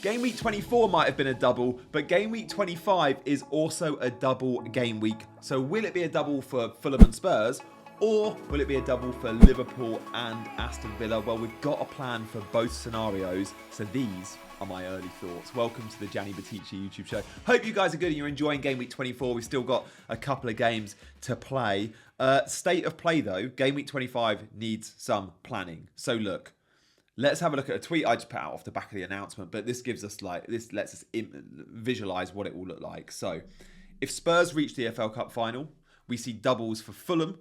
Game week 24 might have been a double, but game week 25 is also a double game week. So will it be a double for Fulham and Spurs, or will it be a double for Liverpool and Aston Villa? Well, we've got a plan for both scenarios, so these are my early thoughts. Welcome to the Gianni YouTube show. Hope you guys are good and you're enjoying game week 24. We've still got a couple of games to play. State of play though, game week 25 needs some planning. So look, let's have a look at a tweet I just put out off the back of the announcement, but this gives us this lets us visualize what it will look like. So if Spurs reach the FL Cup final, we see doubles for Fulham.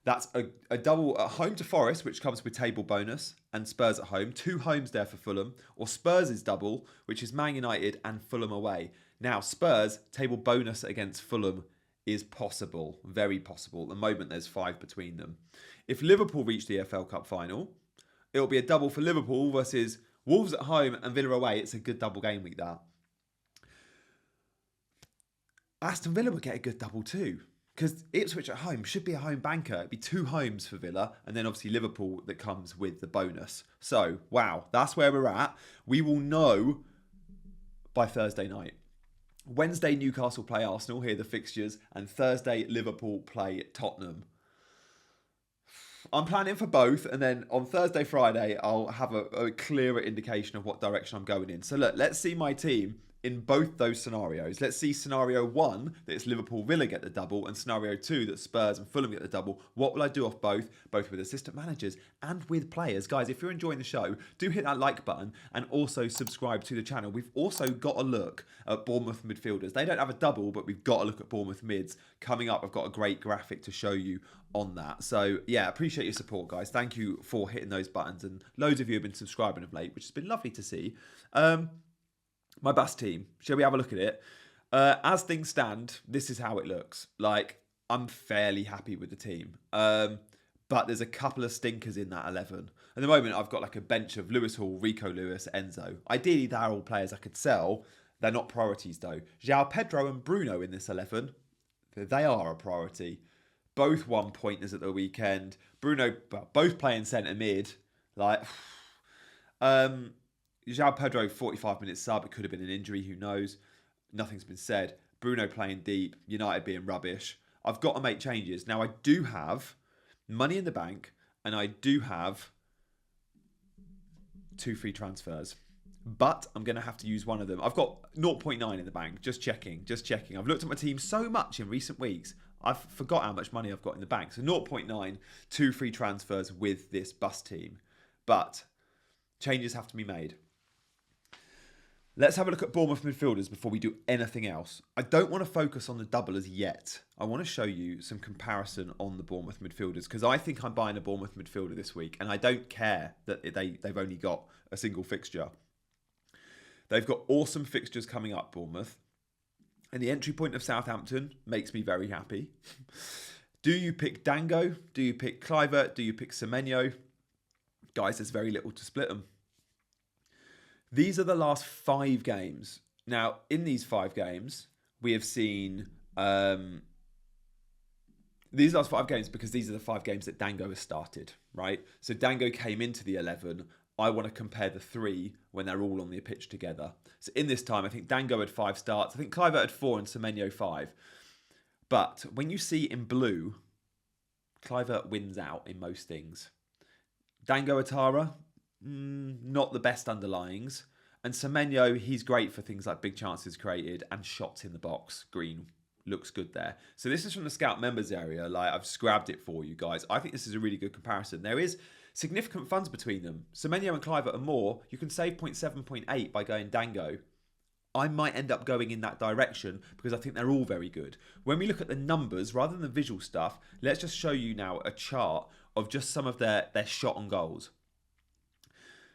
That's a double at home to Forest, which comes with table bonus, and Spurs at home. 2 homes there for Fulham. Or Spurs' double, which is Man United and Fulham away. Now, Spurs' table bonus against Fulham is possible. Very possible. At the moment, there's 5 between them. If Liverpool reach the FL Cup final, it'll be a double for Liverpool versus Wolves at home and Villa away. It's a good double game week, that. Aston Villa would get a good double too. Because Ipswich at home should be a home banker. It'd be 2 homes for Villa. And then obviously Liverpool that comes with the bonus. So, wow, that's where we're at. We will know by Thursday night. Wednesday, Newcastle play Arsenal. Here are the fixtures. And Thursday, Liverpool play Tottenham. I'm planning for both. And then on Thursday, Friday, I'll have a clearer indication of what direction I'm going in. So look, let's see my team in both those scenarios. Let's see scenario 1, that it's Liverpool-Villa get the double, and scenario 2, that Spurs and Fulham get the double. What will I do off both with assistant managers and with players? Guys, if you're enjoying the show, do hit that like button and also subscribe to the channel. We've also got a look at Bournemouth midfielders. They don't have a double, but we've got a look at Bournemouth mids. Coming up, I've got a great graphic to show you on that. So, yeah, appreciate your support, guys. Thank you for hitting those buttons, and loads of you have been subscribing of late, which has been lovely to see. My bus team, shall we have a look at it? As things stand, this is how it looks. Like, I'm fairly happy with the team. But there's a couple of stinkers in that 11. At the moment, I've got like a bench of Lewis Hall, Rico Lewis, Enzo. Ideally, they're all players I could sell. They're not priorities, though. João Pedro and Bruno in this 11, they are a priority. Both 1-pointers at the weekend. Bruno, both playing centre mid. Like, João Pedro, 45 minutes sub. It could have been an injury. Who knows? Nothing's been said. Bruno playing deep. United being rubbish. I've got to make changes. Now, I do have money in the bank. And I do have 2 free transfers. But I'm going to have to use one of them. I've got 0.9 in the bank. Just checking. I've looked at my team so much in recent weeks. I've forgot how much money I've got in the bank. So 0.9, 2 free transfers with this bus team. But changes have to be made. Let's have a look at Bournemouth midfielders before we do anything else. I don't want to focus on the double as yet. I want to show you some comparison on the Bournemouth midfielders because I think I'm buying a Bournemouth midfielder this week and I don't care that they've only got a single fixture. They've got awesome fixtures coming up, Bournemouth. And the entry point of Southampton makes me very happy. Do you pick Dango? Do you pick Kluivert? Do you pick Semenyo? Guys, there's very little to split them. These are the last 5 games. Now, in these 5 games, we have seen... these last 5 games, because these are the 5 games that Dango has started, right? So Dango came into the 11. I want to compare the 3 when they're all on the pitch together. So in this time, I think Dango had 5 starts. I think Kluivert had 4 and Semenyo 5. But when you see in blue, Kluivert wins out in most things. Dango Atara... not the best underlyings. And Semenyo, he's great for things like big chances created and shots in the box. Green looks good there. So this is from the Scout members area. Like, I've just grabbed it for you guys. I think this is a really good comparison. There is significant funds between them. Semenyo and Kluivert are more. You can save 0.7, 0.8 by going Dango. I might end up going in that direction because I think they're all very good. When we look at the numbers, rather than the visual stuff, let's just show you now a chart of just some of their shot on goals.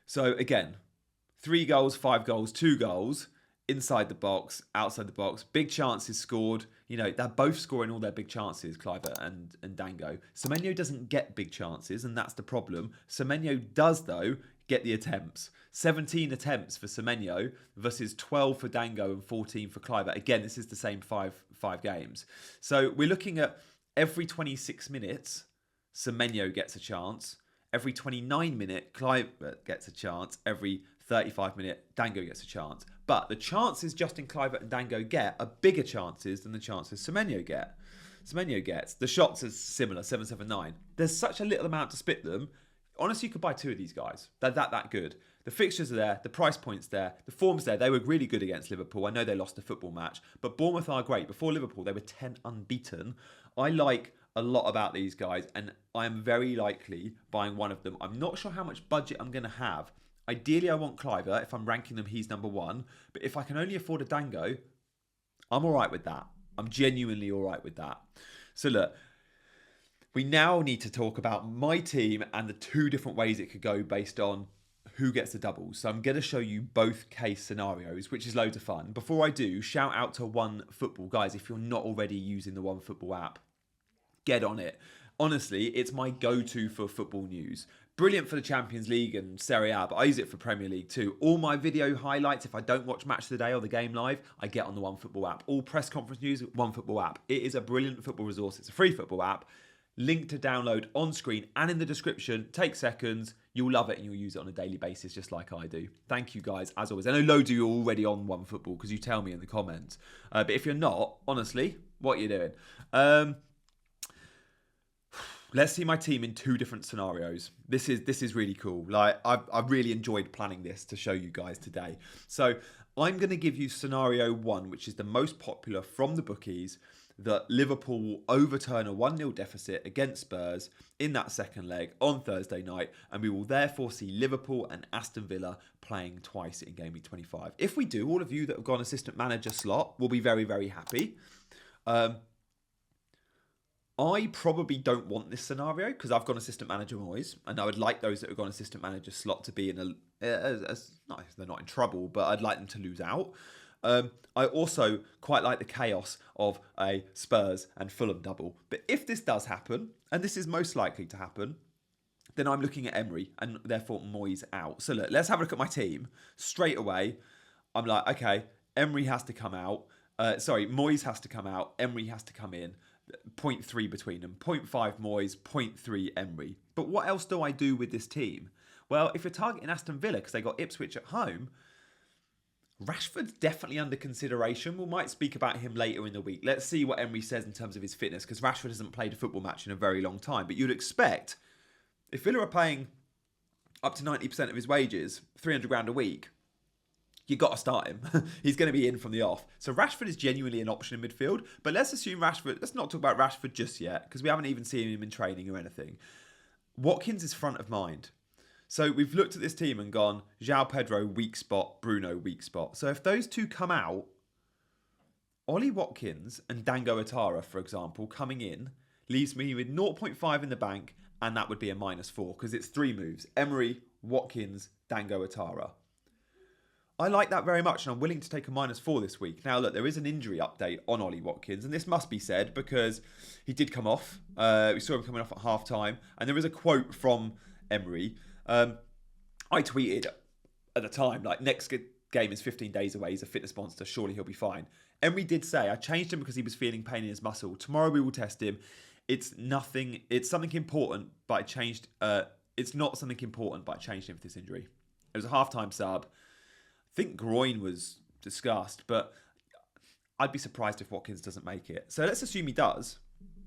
So again, 3 goals, 5 goals, 2 goals, inside the box, outside the box, big chances scored. You know, they're both scoring all their big chances, Kluivert and Dango. Semenyo doesn't get big chances, and that's the problem. Semenyo does, though, get the attempts. 17 attempts for Semenyo versus 12 for Dango and 14 for Kluivert. Again, this is the same five games. So we're looking at every 26 minutes, Semenyo gets a chance. Every 29 minute, Kluivert gets a chance. Every 35-minute, Dango gets a chance. But the chances Justin Kluivert and Dango get are bigger chances than the chances Semenyo gets. The shots are similar, 7-7-9. There's such a little amount to split them. Honestly, you could buy two of these guys. They're that good. The fixtures are there. The price point's there. The form's there. They were really good against Liverpool. I know they lost the football match, but Bournemouth are great. Before Liverpool, they were 10 unbeaten. I like a lot about these guys, and I am very likely buying one of them. I'm not sure how much budget I'm going to have. Ideally, I want Kluivert. If I'm ranking them, he's number one. But if I can only afford a Dango, I'm all right with that. I'm genuinely all right with that. So look, we now need to talk about my team and the two different ways it could go based on who gets the doubles. So I'm going to show you both case scenarios, which is loads of fun. Before I do, shout out to OneFootball. Guys, if you're not already using the OneFootball app, get on it. Honestly, it's my go-to for football news. Brilliant for the Champions League and Serie A, but I use it for Premier League too. All my video highlights, if I don't watch Match of the Day or the game live, I get on the OneFootball app. All press conference news, OneFootball app. It is a brilliant football resource. It's a free football app. Link to download on screen and in the description. Take seconds. You'll love it and you'll use it on a daily basis just like I do. Thank you guys, as always. I know loads of you are already on OneFootball because you tell me in the comments. But if you're not, honestly, what are you doing? Let's see my team in two different scenarios. This is really cool. Like I've really enjoyed planning this to show you guys today. So I'm going to give you scenario one, which is the most popular from the bookies, that Liverpool will overturn a 1-0 deficit against Spurs in that second leg on Thursday night, and we will therefore see Liverpool and Aston Villa playing twice in Gameweek 25. If we do, all of you that have gone assistant manager slot will be very, very happy. I probably don't want this scenario because I've gone assistant manager Moyes, and I would like those that have gone assistant manager slot to be in they're not in trouble, but I'd like them to lose out. I also quite like the chaos of a Spurs and Fulham double. But if this does happen, and this is most likely to happen, then I'm looking at Emery and therefore Moyes out. So look, let's have a look at my team. Straight away, I'm like, okay, Emery has to come out. Moyes has to come out. Emery has to come in. 0.3 between them. 0.5 Moyes, 0.3 Emery. But what else do I do with this team? Well, if you're targeting Aston Villa because they got Ipswich at home, Rashford's definitely under consideration. We might speak about him later in the week. Let's see what Emery says in terms of his fitness, because Rashford hasn't played a football match in a very long time. But you'd expect, if Villa are paying up to 90% of his wages, 300 grand a week, you got to start him. He's going to be in from the off. So Rashford is genuinely an option in midfield. But let's assume Rashford, let's not talk about Rashford just yet, because we haven't even seen him in training or anything. Watkins is front of mind. So we've looked at this team and gone, João Pedro, weak spot, Bruno, weak spot. So if those two come out, Ollie Watkins and Dango Atara, for example, coming in, leaves me with 0.5 in the bank, and that would be a -4, because it's three moves. Emery, Watkins, Dango Atara. I like that very much, and I'm willing to take a -4 this week. Now, look, there is an injury update on Ollie Watkins, and this must be said because he did come off. We saw him coming off at half-time, and there is a quote from Emery. I tweeted at the time, like, next game is 15 days away. He's a fitness monster. Surely he'll be fine. Emery did say, I changed him because he was feeling pain in his muscle. Tomorrow we will test him. It's something important, but I changed. It's not something important, but I changed him for this injury. It was a half-time sub. I think groin was discussed, but I'd be surprised if Watkins doesn't make it. So let's assume he does.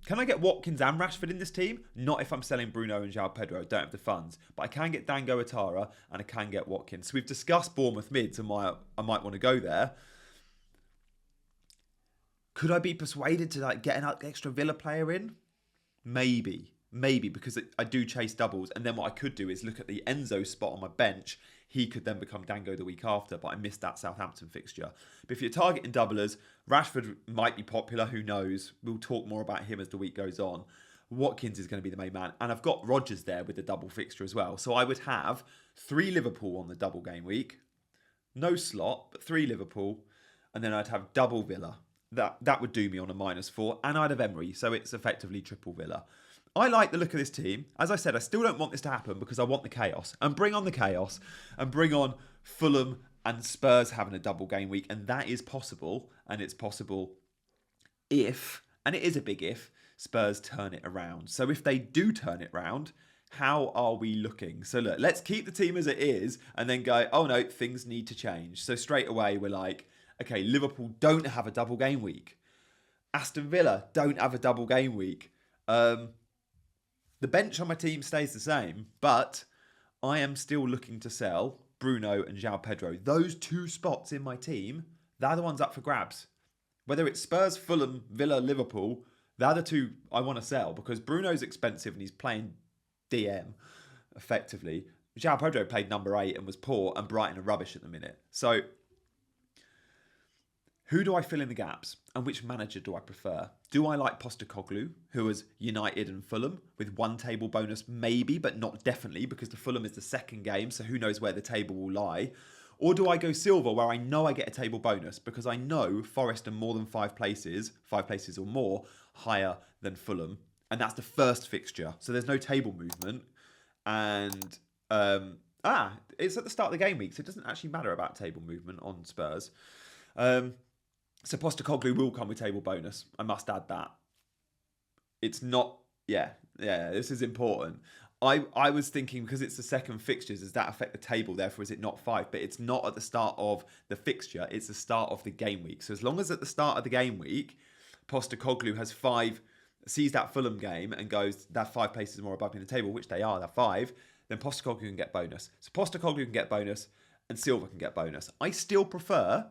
Can I get Watkins and Rashford in this team? Not if I'm selling Bruno and João Pedro. I don't have the funds. But I can get Dango Atara and I can get Watkins. So we've discussed Bournemouth mids and I might want to go there. Could I be persuaded to get an extra Villa player in? Maybe, because I do chase doubles. And then what I could do is look at the Enzo spot on my bench. He could then become Dango the week after, but I missed that Southampton fixture. But if you're targeting doublers, Rashford might be popular, who knows? We'll talk more about him as the week goes on. Watkins is going to be the main man. And I've got Rodgers there with the double fixture as well. So I would have 3 Liverpool on the double game week. No slot, but 3 Liverpool. And then I'd have double Villa. That would do me on a -4. And I'd have Emery, so it's effectively triple Villa. I like the look of this team. As I said, I still don't want this to happen because I want the chaos. And bring on the chaos. And bring on Fulham and Spurs having a double game week. And that is possible. And it's possible if, and it is a big if, Spurs turn it around. So if they do turn it around, How are we looking? So look, let's keep the team as it is and then go, oh no, things need to change. So straight away, we're like, okay, Liverpool don't have a double game week. Aston Villa don't have a double game week. The bench on my team stays the same, but I am still looking to sell Bruno and João Pedro. Those two spots in my team, they're the ones up for grabs. Whether it's Spurs, Fulham, Villa, Liverpool, they're the two I want to sell because Bruno's expensive and he's playing DM effectively. João Pedro played number 8 and was poor, and Brighton are rubbish at the minute. So who do I fill in the gaps and which manager do I prefer? Do I like Postecoglu, who was United and Fulham, with 1 table bonus maybe, but not definitely, because the Fulham is the second game, so who knows where the table will lie? Or do I go Silva, where I know I get a table bonus, because I know Forest are more than 5 places or more, higher than Fulham, and that's the first fixture, so there's no table movement, and it's at the start of the game week, so it doesn't actually matter about table movement on Spurs. So Postecoglu will come with table bonus. I must add that. It's not... Yeah, this is important. I was thinking, because it's the second fixtures, does that affect the table? Therefore, is it not 5? But it's not at the start of the fixture. It's the start of the game week. So as long as at the start of the game week, Postecoglu has 5, sees that Fulham game and goes, that 5 places more above me in the table, which they are, they're 5, then Postecoglu can get bonus. So Postecoglu can get bonus and Silva can get bonus. I still prefer...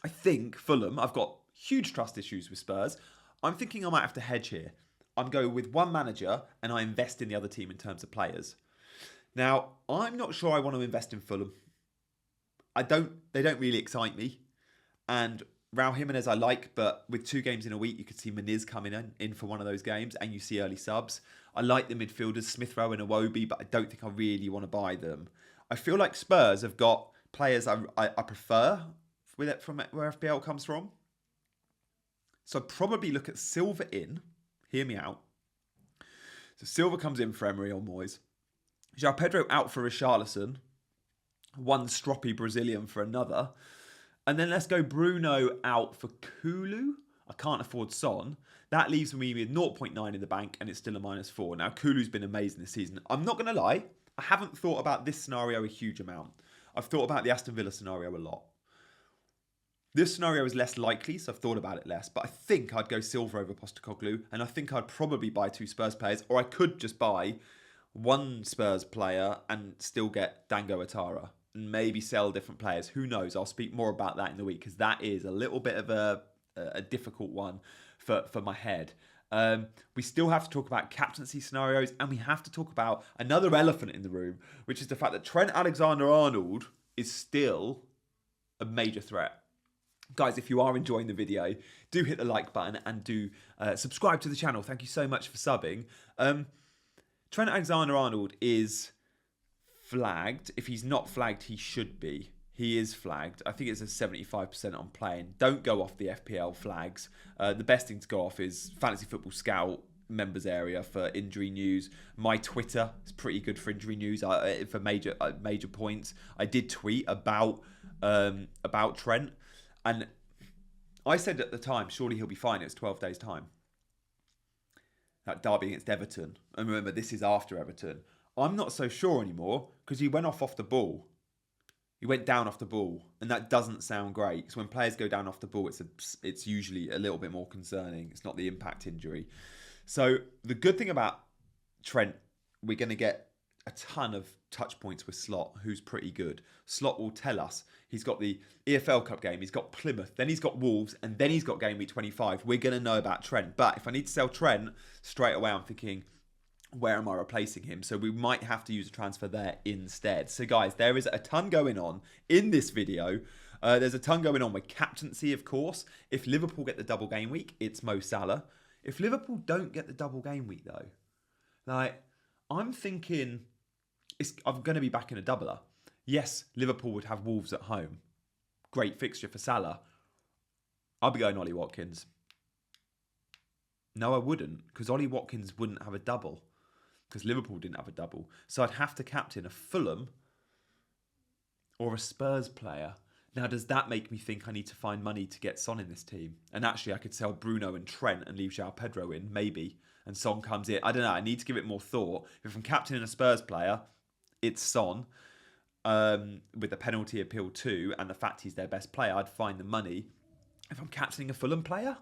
I think Fulham, I've got huge trust issues with Spurs. I'm thinking I might have to hedge here. I'm going with one manager and I invest in the other team in terms of players. Now, I'm not sure I want to invest in Fulham. They don't really excite me. And Raul Jimenez I like, but with 2 games in a week, you could see Muniz coming in for one of those games and you see early subs. I like the midfielders, Smith Rowe and Iwobi, but I don't think I really want to buy them. I feel like Spurs have got players I prefer with it from where FPL comes from. So I'd probably look at Silva in. Hear me out. So Silva comes in for Emery or Moyes. João Pedro out for Richarlison. 1 stroppy Brazilian for another. And then let's go Bruno out for Kulu. I can't afford Son. That leaves me with 0.9 in the bank and it's still a -4. Now Kulu's been amazing this season. I'm not going to lie. I haven't thought about this scenario a huge amount. I've thought about the Aston Villa scenario a lot. This scenario is less likely, so I've thought about it less. But I think I'd go Silva over Postecoglu, and I think I'd probably buy 2 Spurs players, or I could just buy 1 Spurs player and still get Dango Atara, and maybe sell different players. Who knows? I'll speak more about that in the week, because that is a little bit of a difficult one for my head. We still have to talk about captaincy scenarios, and we have to talk about another elephant in the room, which is the fact that Trent Alexander-Arnold is still a major threat. Guys, if you are enjoying the video, do hit the like button and do subscribe to the channel. Thank you so much for subbing. Trent Alexander-Arnold is flagged. If he's not flagged, he should be. He is flagged. I think it's a 75% on playing. Don't go off the FPL flags. The best thing to go off is Fantasy Football Scout members area for injury news. My Twitter is pretty good for injury news, for major points. I did tweet about Trent. And I said at the time, surely he'll be fine. It's 12 days' time. That derby against Everton. And remember, this is after Everton. I'm not so sure anymore because he went off the ball. He went down off the ball. And that doesn't sound great. Because when players go down off the ball, it's usually a little bit more concerning. It's not the impact injury. So the good thing about Trent, we're going to get a ton of touch points with Slot, who's pretty good. Slot will tell us. He's got the EFL Cup game, he's got Plymouth, then he's got Wolves, and then he's got Gameweek 25. We're going to know about Trent. But if I need to sell Trent, straight away I'm thinking, where am I replacing him? So we might have to use a transfer there instead. So guys, there is a ton going on in this video. There's a ton going on with captaincy, of course. If Liverpool get the double game week, it's Mo Salah. If Liverpool don't get the double game week, though, like, I'm thinking... I'm going to be back in a doubler. Yes, Liverpool would have Wolves at home. Great fixture for Salah. I'll be going Ollie Watkins. No, I wouldn't, because Ollie Watkins wouldn't have a double, because Liverpool didn't have a double. So I'd have to captain a Fulham or a Spurs player. Now, does that make me think I need to find money to get Son in this team? And actually, I could sell Bruno and Trent and leave João Pedro in, maybe. And Son comes in. I don't know. I need to give it more thought. If I'm captaining a Spurs player, it's Son. With the penalty appeal too, and the fact he's their best player, I'd find the money. If I'm captaining a Fulham player,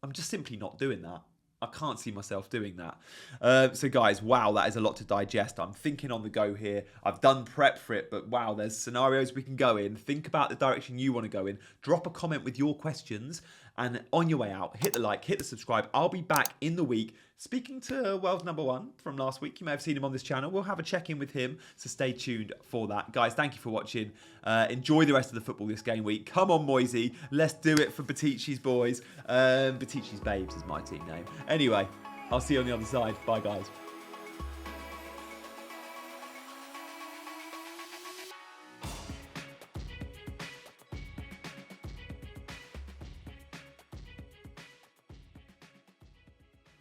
I'm just simply not doing that. I can't see myself doing that. So guys, wow, that is a lot to digest. I'm thinking on the go here. I've done prep for it, but wow, there's scenarios we can go in. Think about the direction you want to go in. Drop a comment with your questions. And on your way out, hit the like, hit the subscribe. I'll be back in the week speaking to World's Number One from last week. You may have seen him on this channel. We'll have a check-in with him, so stay tuned for that. Guys, thank you for watching. Enjoy the rest of the football this game week. Come on, Moisey. Let's do it for Batici's boys. Batici's Babes is my team name. Anyway, I'll see you on the other side. Bye, guys.